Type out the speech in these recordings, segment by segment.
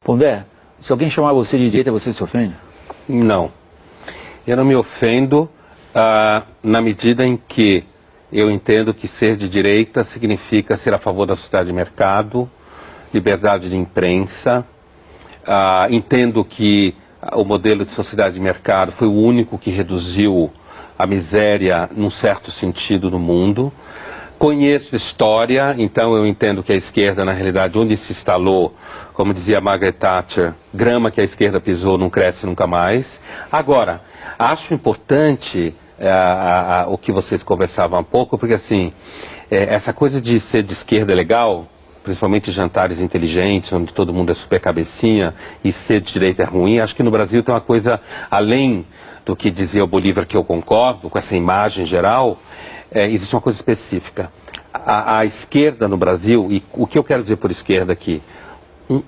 Pondé, se alguém chamar você de direita, você se ofende? Não. Eu não me ofendo na medida em que eu entendo que ser de direita significa ser a favor da sociedade de mercado, liberdade de imprensa. Entendo que o modelo de sociedade de mercado foi o único que reduziu a miséria, num certo sentido, no mundo. Conheço história, então eu entendo que a esquerda, na realidade, onde se instalou, como dizia Margaret Thatcher, grama que a esquerda pisou não cresce nunca mais. Agora, acho importante o que vocês conversavam há pouco, porque assim, essa coisa de ser de esquerda é legal, principalmente jantares inteligentes, onde todo mundo é super cabecinha, e ser de direita é ruim. Acho que no Brasil tem uma coisa, além do que dizia o Bolívar, que eu concordo, com essa imagem geral, existe uma coisa específica. A esquerda no Brasil, e o que eu quero dizer por esquerda aqui,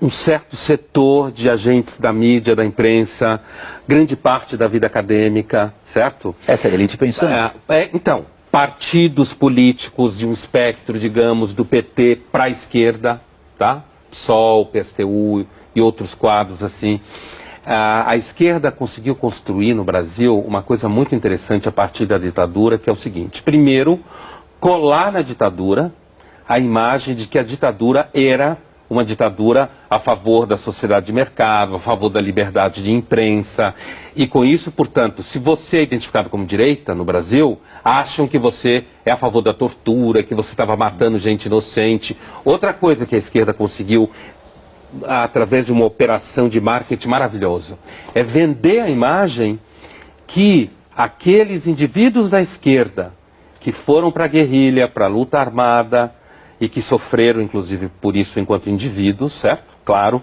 um certo setor de agentes da mídia, da imprensa, grande parte da vida acadêmica, certo? Essa é a elite pensante. Então, partidos políticos de um espectro, digamos, do PT para a esquerda, tá? PSOL, PSTU e outros quadros assim. A esquerda conseguiu construir no Brasil uma coisa muito interessante a partir da ditadura, que é o seguinte: primeiro, colar na ditadura a imagem de que a ditadura era uma ditadura a favor da sociedade de mercado, a favor da liberdade de imprensa. E com isso, portanto, se você é identificado como direita no Brasil, acham que você é a favor da tortura, que você estava matando gente inocente. Outra coisa que a esquerda conseguiu, através de uma operação de marketing maravilhoso, é vender a imagem que aqueles indivíduos da esquerda que foram para a guerrilha, para a luta armada, e que sofreram, inclusive, por isso enquanto indivíduos, certo? Claro.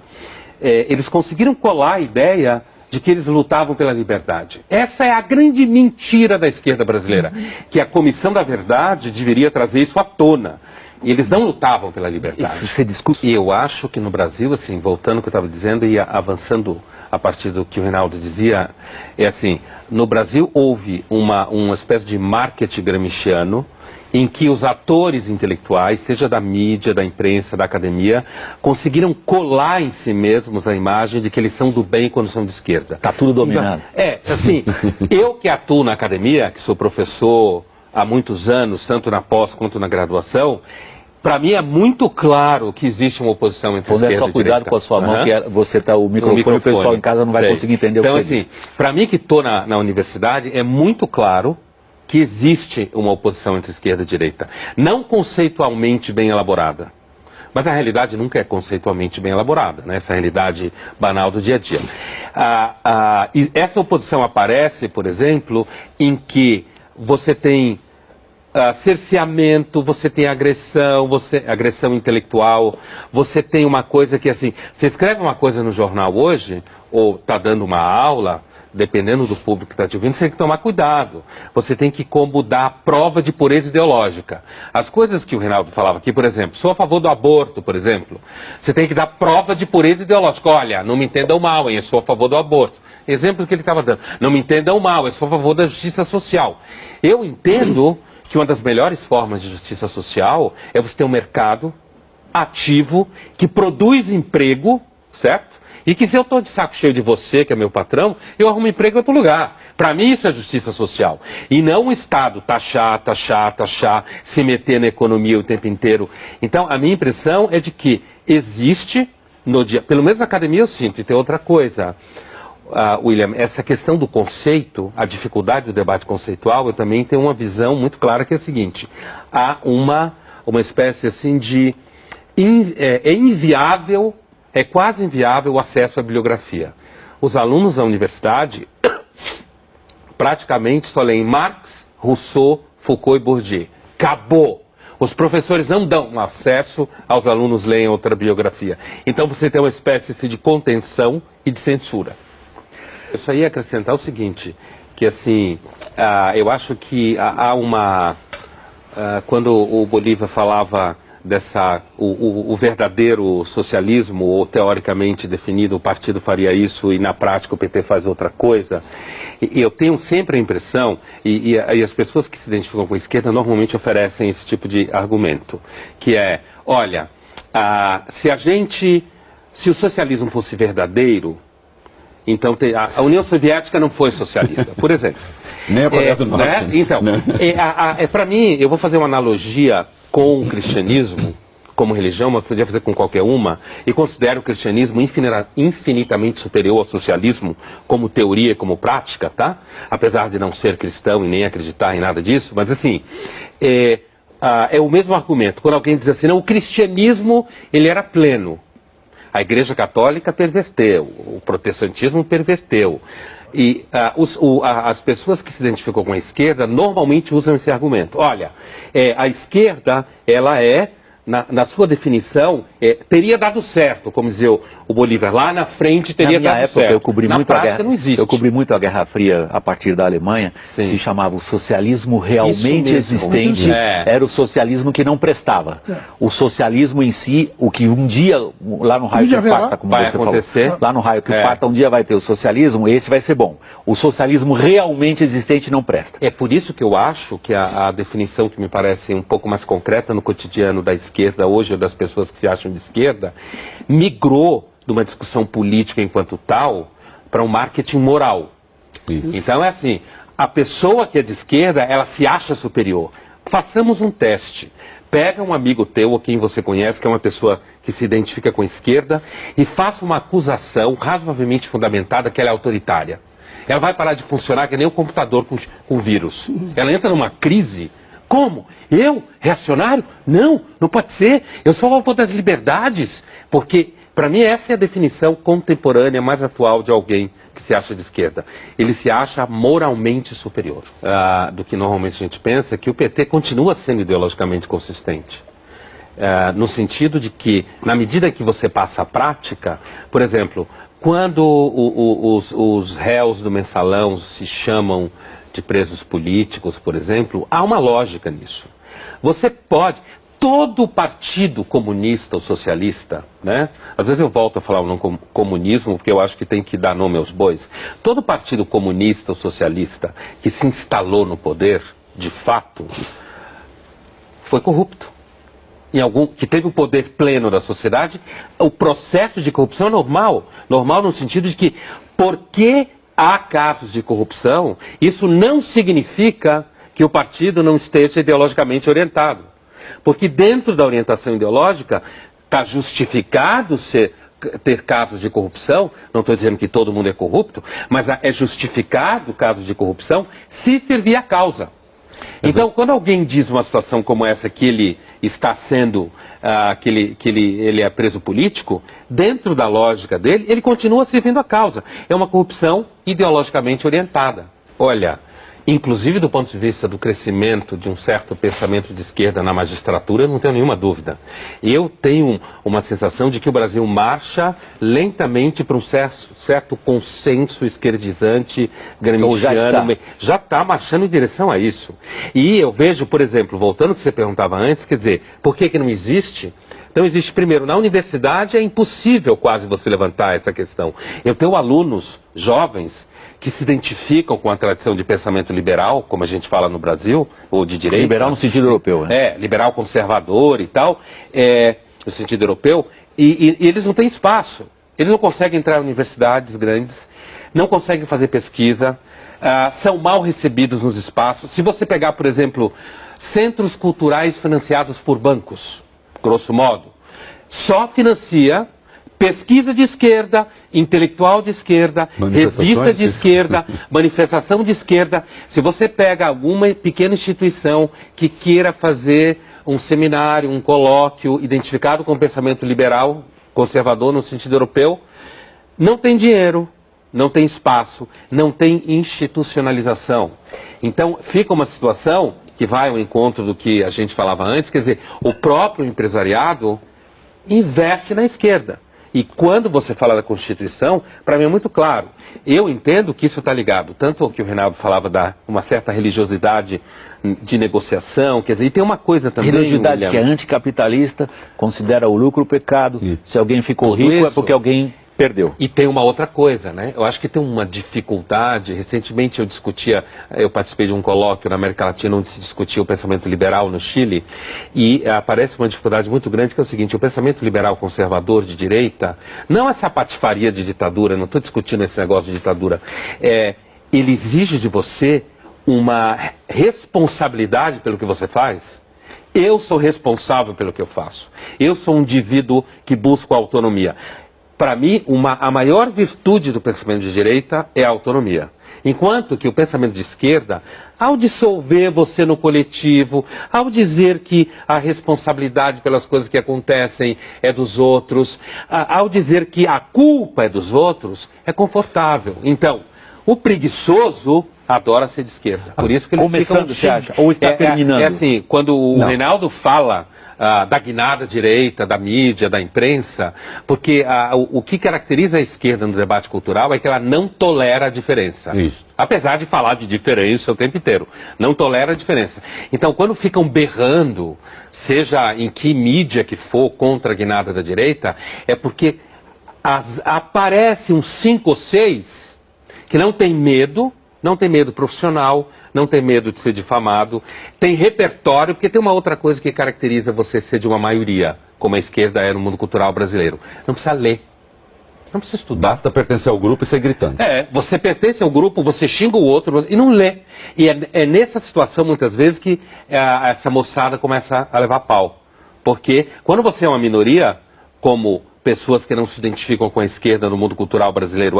Eles conseguiram colar a ideia de que eles lutavam pela liberdade. Essa é a grande mentira da esquerda brasileira, que a Comissão da Verdade deveria trazer isso à tona. E eles não lutavam pela liberdade. Isso se discute. E eu acho que no Brasil, assim, voltando ao que eu estava dizendo e avançando a partir do que o Reinaldo dizia, é assim, no Brasil houve uma espécie de marketing gramsciano, em que os atores intelectuais, seja da mídia, da imprensa, da academia, conseguiram colar em si mesmos a imagem de que eles são do bem quando são de esquerda. Está tudo dominado. Assim, eu que atuo na academia, que sou professor há muitos anos, tanto na pós quanto na graduação, para mim é muito claro que existe uma oposição entre esquerda e direita. Só cuidado com a sua mão, que você está o microfone, o pessoal em casa não vai conseguir entender o que você diz. Então, assim, para mim que estou na universidade, é muito claro que existe uma oposição entre esquerda e direita. Não conceitualmente bem elaborada, mas a realidade nunca é conceitualmente bem elaborada, né? Essa realidade banal do dia a dia. E essa oposição aparece, por exemplo, em que você tem cerceamento, você tem agressão, agressão intelectual, você tem uma coisa que, assim, você escreve uma coisa no jornal hoje, ou está dando uma aula, dependendo do público que está te ouvindo, você tem que tomar cuidado. Você tem que como dar a prova de pureza ideológica. As coisas que o Reinaldo falava aqui, por exemplo, sou a favor do aborto, por exemplo. Você tem que dar prova de pureza ideológica. Olha, não me entendam mal, hein, eu sou a favor do aborto. Exemplo que ele estava dando. Não me entendam mal, eu sou a favor da justiça social. Eu entendo que uma das melhores formas de justiça social é você ter um mercado ativo que produz emprego, certo? E que se eu estou de saco cheio de você, que é meu patrão, eu arrumo emprego em outro lugar. Para mim isso é justiça social. E não o Estado taxar, se meter na economia o tempo inteiro. Então a minha impressão é de que existe, no dia, pelo menos na academia eu sinto, e tem outra coisa, William, essa questão do conceito, a dificuldade do debate conceitual, eu também tenho uma visão muito clara que é a seguinte: há uma espécie assim de... é inviável... É quase inviável o acesso à bibliografia. Os alunos da universidade praticamente só leem Marx, Rousseau, Foucault e Bourdieu. Acabou! Os professores não dão acesso aos alunos lerem outra bibliografia. Então você tem uma espécie de contenção e de censura. Eu só ia acrescentar o seguinte, que assim, eu acho que há uma... quando o Bolívar falava o verdadeiro socialismo, ou teoricamente definido, o partido faria isso e na prática o PT faz outra coisa. E eu tenho sempre a impressão, e as pessoas que se identificam com a esquerda normalmente oferecem esse tipo de argumento, que é, olha, se se o socialismo fosse verdadeiro, então a União Soviética não foi socialista, por exemplo. Nem a Coreia do Norte. Né? Então, para mim, eu vou fazer uma analogia com o cristianismo, como religião, mas podia fazer com qualquer uma, e considero o cristianismo infinitamente superior ao socialismo como teoria e como prática, tá? Apesar de não ser cristão e nem acreditar em nada disso, mas assim, é o mesmo argumento. Quando alguém diz assim, não, o cristianismo, ele era pleno. A Igreja Católica perverteu, o protestantismo perverteu. E as pessoas que se identificam com a esquerda normalmente usam esse argumento. Olha, a esquerda, ela na sua definição, teria dado certo, como dizia o Bolívar, lá na frente teria dado certo. Eu cobri muito eu cobri muito a Guerra Fria a partir da Alemanha. Sim. Se chamava o socialismo realmente existente, era o socialismo que não prestava. O socialismo em si, o que um dia, lá no raio que parta, como você falou, lá no raio que parta, um dia vai ter o socialismo, esse vai ser bom. O socialismo realmente existente não presta. É por isso que eu acho que a definição que me parece um pouco mais concreta no cotidiano da esquerda hoje, ou das pessoas que se acham de esquerda, migrou de uma discussão política enquanto tal para um marketing moral. Isso. Então é assim, a pessoa que é de esquerda, ela se acha superior. Façamos um teste. Pega um amigo teu ou quem você conhece, que é uma pessoa que se identifica com a esquerda, e faça uma acusação razoavelmente fundamentada que ela é autoritária. Ela vai parar de funcionar que nem um computador com vírus. Ela entra numa crise. Como? Eu? Reacionário? Não, não pode ser. Eu sou a favor das liberdades. Porque, para mim, essa é a definição contemporânea mais atual de alguém que se acha de esquerda. Ele se acha moralmente superior do que normalmente a gente pensa, que o PT continua sendo ideologicamente consistente. No sentido de que, na medida que você passa a prática, por exemplo, quando os réus do mensalão se chamam de presos políticos, por exemplo, há uma lógica nisso. Você pode, todo partido comunista ou socialista, né? Às vezes eu volto a falar o nome comunismo, porque eu acho que tem que dar nome aos bois. Todo partido comunista ou socialista que se instalou no poder, de fato, foi corrupto. Que teve o poder pleno da sociedade, o processo de corrupção é normal. Normal no sentido de que, porque há casos de corrupção, isso não significa que o partido não esteja ideologicamente orientado. Porque dentro da orientação ideológica está justificado ter casos de corrupção, não estou dizendo que todo mundo é corrupto, mas é justificado o caso de corrupção se servir a causa. Então, quando alguém diz uma situação como essa, que ele está sendo, que ele é preso político, dentro da lógica dele, ele continua servindo a causa. É uma corrupção ideologicamente orientada. Olha, inclusive do ponto de vista do crescimento de um certo pensamento de esquerda na magistratura, eu não tenho nenhuma dúvida. Eu tenho uma sensação de que o Brasil marcha lentamente para um certo consenso esquerdizante, gramsciano. Já está marchando em direção a isso. E eu vejo, por exemplo, voltando ao que você perguntava antes, quer dizer, por que não existe? Então existe, primeiro, na universidade é impossível quase você levantar essa questão. Eu tenho alunos jovens que se identificam com a tradição de pensamento liberal, como a gente fala no Brasil, ou de direita. Liberal no sentido europeu, né? Liberal conservador e tal, no sentido europeu, e eles não têm espaço. Eles não conseguem entrar em universidades grandes, não conseguem fazer pesquisa, são mal recebidos nos espaços. Se você pegar, por exemplo, centros culturais financiados por bancos, grosso modo, só financia pesquisa de esquerda, intelectual de esquerda, revista de esquerda, manifestação de esquerda. Se você pega alguma pequena instituição que queira fazer um seminário, um colóquio identificado com o pensamento liberal, conservador no sentido europeu, não tem dinheiro, não tem espaço, não tem institucionalização. Então fica uma situação que vai ao encontro do que a gente falava antes, quer dizer, o próprio empresariado investe na esquerda. E quando você fala da Constituição, para mim é muito claro. Eu entendo que isso está ligado, tanto ao que o Reinaldo falava da uma certa religiosidade de negociação, quer dizer, e tem uma coisa também... Religiosidade que é anticapitalista, considera o lucro pecado, se alguém ficou rico é porque alguém Perdeu. E tem uma outra coisa, né? Eu acho que tem uma dificuldade. Recentemente eu participei de um colóquio na América Latina onde se discutia o pensamento liberal no Chile, e aparece uma dificuldade muito grande, que é o seguinte: o pensamento liberal conservador de direita, não essa patifaria de ditadura, não estou discutindo esse negócio de ditadura, ele exige de você uma responsabilidade pelo que você faz. Eu sou responsável pelo que eu faço. Eu sou um indivíduo que busca autonomia. Para mim, a maior virtude do pensamento de direita é a autonomia. Enquanto que o pensamento de esquerda, ao dissolver você no coletivo, ao dizer que a responsabilidade pelas coisas que acontecem é dos outros, ao dizer que a culpa é dos outros, é confortável. Então, o preguiçoso adora ser de esquerda. Por isso que ele começando, você acha? Ou está terminando? É assim, quando o Reinaldo fala da guinada direita, da mídia, da imprensa, porque o que caracteriza a esquerda no debate cultural é que ela não tolera a diferença. Isso. Apesar de falar de diferença o tempo inteiro. Não tolera a diferença. Então, quando ficam berrando, seja em que mídia que for, contra a guinada da direita, é porque aparece uns 5 ou 6 que não tem medo profissional, não tem medo de ser difamado, tem repertório, porque tem uma outra coisa que caracteriza você ser de uma maioria, como a esquerda é no mundo cultural brasileiro. Não precisa ler, não precisa estudar. Basta pertencer ao grupo e sair gritando. Você pertence ao grupo, você xinga o outro e não lê. E é nessa situação, muitas vezes, que essa moçada começa a levar pau. Porque quando você é uma minoria, como pessoas que não se identificam com a esquerda no mundo cultural brasileiro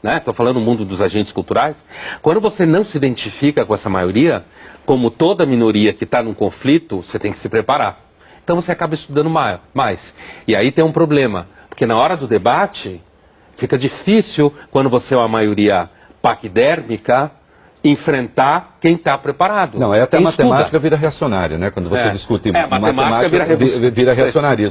Estou falando do mundo dos agentes culturais. Quando você não se identifica com essa maioria, como toda minoria que está num conflito, você tem que se preparar. Então você acaba estudando mais. E aí tem um problema, porque na hora do debate, fica difícil, quando você é uma maioria paquidérmica, enfrentar quem está preparado. Não, até a matemática vira reacionária, né? Quando você discute matemática vira reacionarismo.